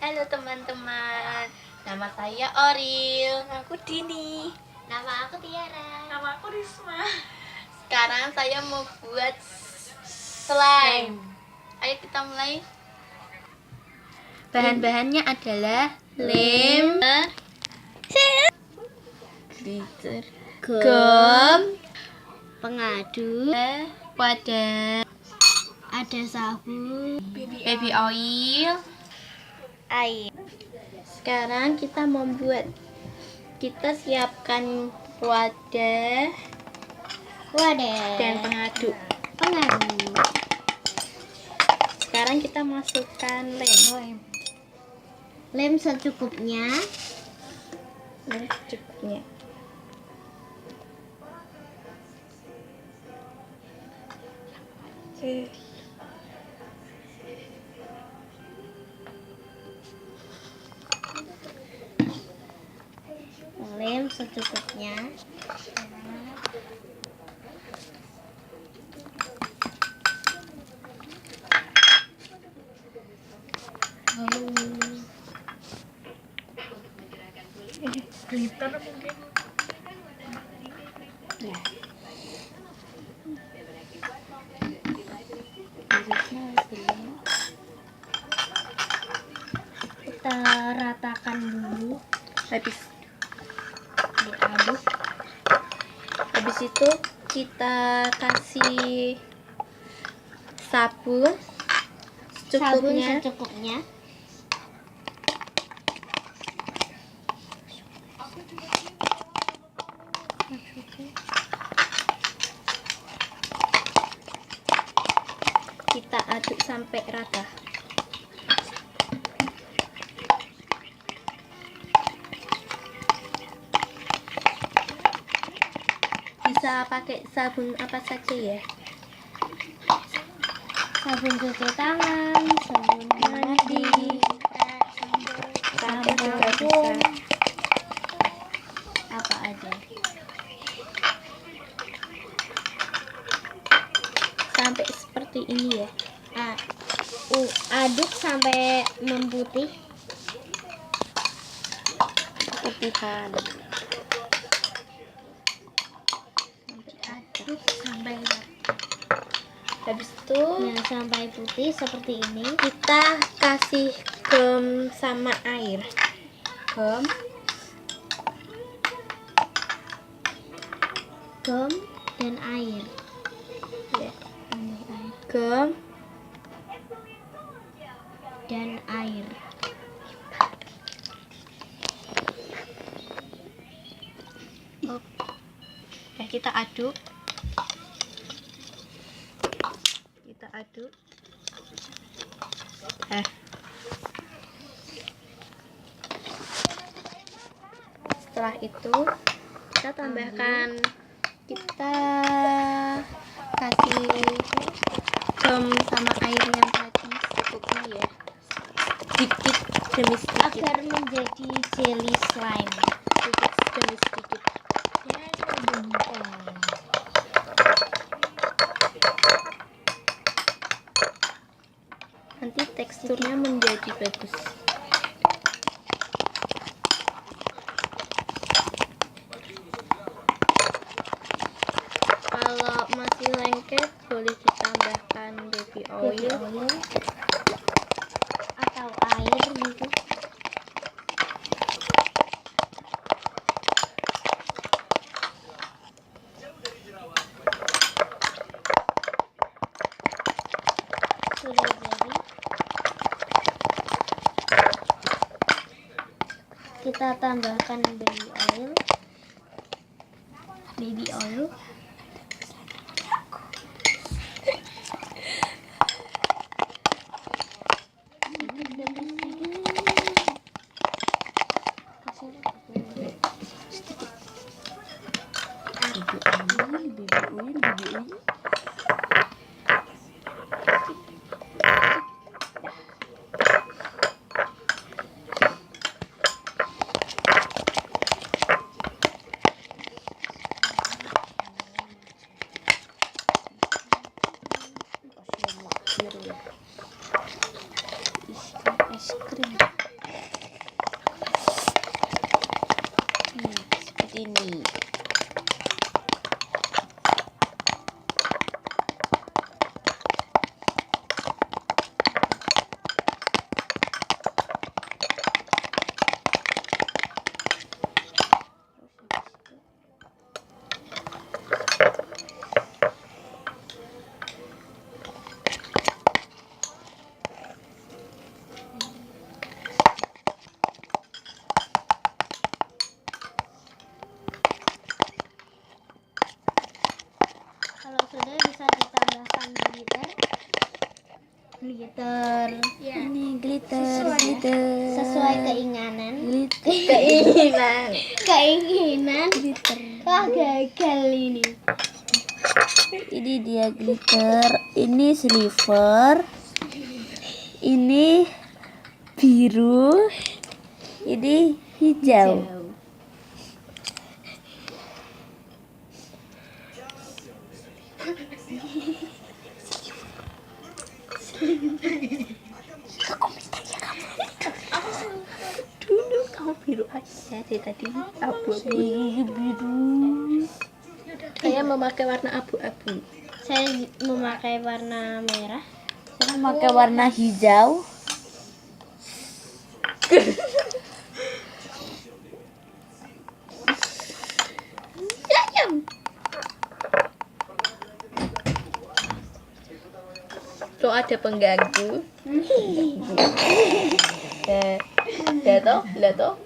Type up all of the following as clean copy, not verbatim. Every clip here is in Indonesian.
Halo teman-teman, nama saya Oril. Aku Dini. Nama aku Tiara. Nama aku Risma. Sekarang saya mau buat slime. Ayo kita mulai. Bahan-bahannya adalah lem, glitter, gum, Pengadu, wadah, ada sabun, baby oil, air. Sekarang kita membuat. Kita siapkan wadah dan pengaduk. Pengadu. Sekarang kita masukkan lem. Lem secukupnya. Lem secukupnya. Lem secukupnya. Glitter mungkin. Ya. Kita ratakan dulu. Habis Diaduk. itu kita kasih sabun Sabun secukupnya. secukupnya. Kita aduk sampai rata. Bisa pakai sabun apa saja ya? Sabun cuci tangan, sabun mandi, Sabun juga bisa. sabun, apa aja. Sampai seperti ini ya. Aduk sampai memutih. Keputihan. Aduk sampai Habis itu sampai putih seperti ini. kita kasih gum sama air. Gum, Gum dan air. ya. Gum Dan air. ya, kita aduk. Setelah itu kita tambahkan, kita kasih gum sama air yang tadi secukupnya ya, sedikit demi sedikit, Agar menjadi jelly slime. sedikit demi sedikit. Nanti teksturnya menjadi bagus. Kalau masih lengket boleh ditambahkan baby oil Atau air gitu. Sudah jadi. Kita tambahkan baby oil. es krim. ini. Kalau sudah bisa ditambahkan glitter. Ya. Ini glitter, glitter. Sesuai keinginan. Keinginan. Keinginan. Wah, gagal ini. Ini dia glitter, ini silver, ini biru, ini hijau. Dulu kamu biru aja dari tadi abu-abu. Biru. Saya memakai warna abu-abu. Saya memakai warna merah. Saya memakai warna hijau. Lo ada pengganggu. Lihat toh.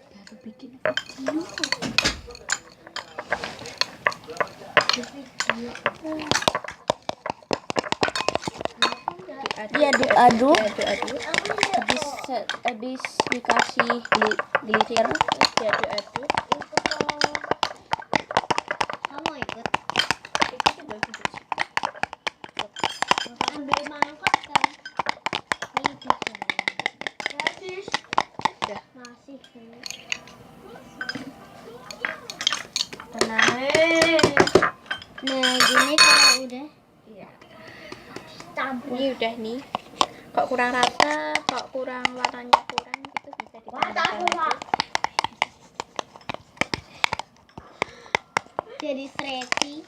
Baru bikin video. Diaduk-aduk. Habis dikasih glitter. Diaduk-aduk. Kamu ikut. Ambil mangkok kan. Ini juga. Masih. Nah, gini kalau udah. Iya. Campur. Ini udah nih. Kok kurang rata, kok kurang warnanya kurang gitu bisa ditambahkan lagi. Jadi stretchy.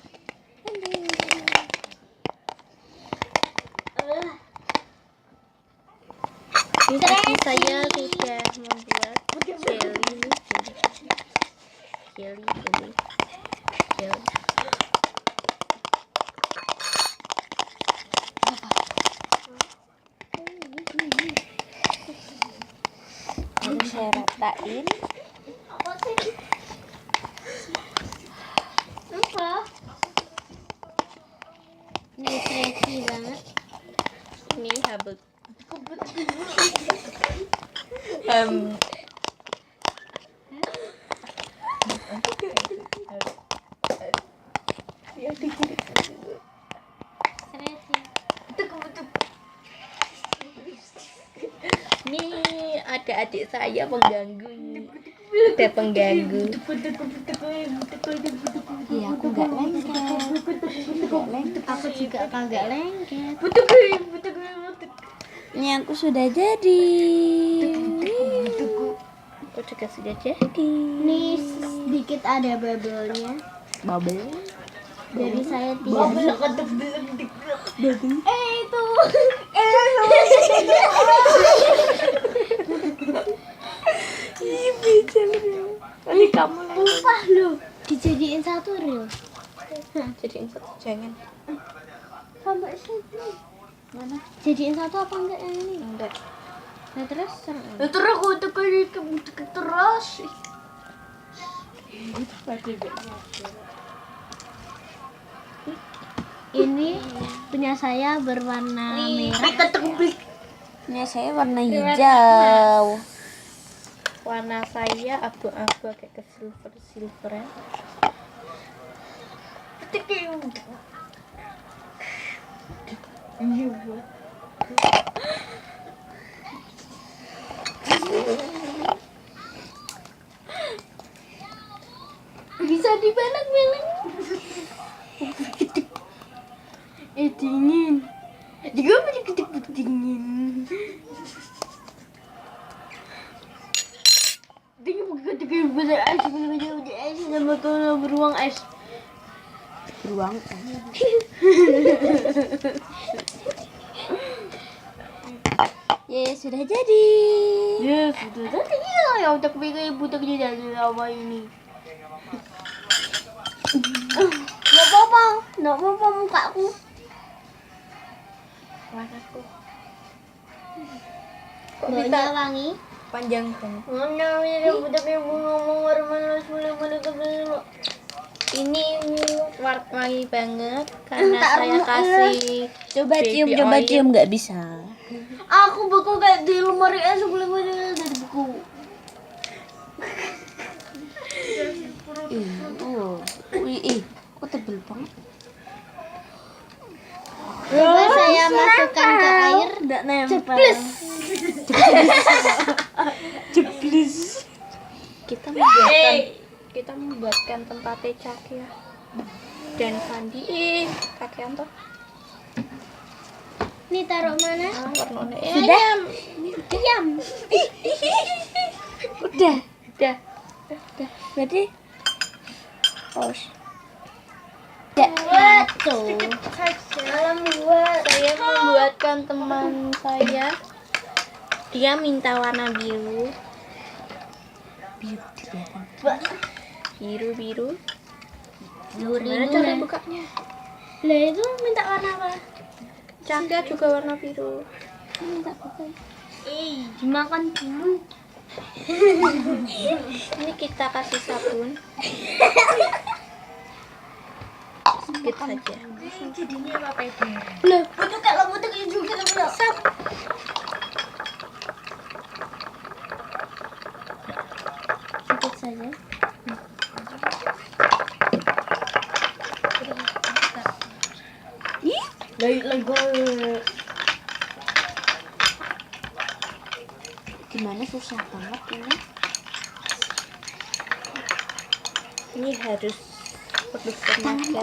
Ini tadi saya sudah membuat jelly. Ini saya ratain. Apa? Ini stretchy banget. Ini habis. Ini ada adik saya pengganggu. Ada pengganggu. Iya, aku nggak lengket. Aku juga kagak lengket. Ini aku sudah jadi. Aku juga sudah jadi. Ini sedikit ada bubble-nya. Bubble. Jadi saya tidak. Itu. Ini kamu Lupa loh. Dijadiin satu reel. jadiin satu jangan. Sampai sini. Mana? Jadiin satu apa enggak yang ini? Enggak. Nah terus serang. Terus aku terus. Ini punya saya berwarna merah. Ini saya warna hijau. Warna saya abu-abu kayak ke silver-silveran. Bisa dibelak-belak. Dingin. Juga dingin. Dingin. Nama tuh beruang es. Beruang. Ya sudah jadi. Ya sudah tadi ya udah kepikir ibu tak jadi apa ini. Nggak apa-apa mukaku. Warnaku. Baunya wangi. Panjang banget. Mana ya budak ibu ngomong warna mana kebelu. Ini wangi banget karena Entar saya mau- kasih Coba baby cium, oil. nggak bisa. Aku beku kayak di lemari es sebelum dari buku. Kok tebel banget? Coba saya masukkan ke air. Enggak nempel. Jeblis. Kita membuatkan tempatnya Cakya dan Fandi. Kakean toh. Ini taruh mana? Warnanya Diam. Diam. Udah. udah. Berarti Tuh. Saya membuatkan teman saya. Dia minta warna biru. Biru. Gimana cara bukanya? Lah itu minta warna apa? Cakya juga warna biru. Minta apa? Dimakan dulu. Ini kita kasih sabun. Sedikit saja. Lah, butuh kalau butuh juga kan sap. Sedikit saja. Lego. gimana susah banget ini. Ini harus penuh tenaga.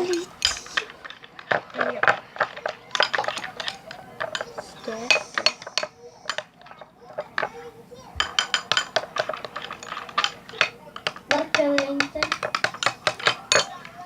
Sudah.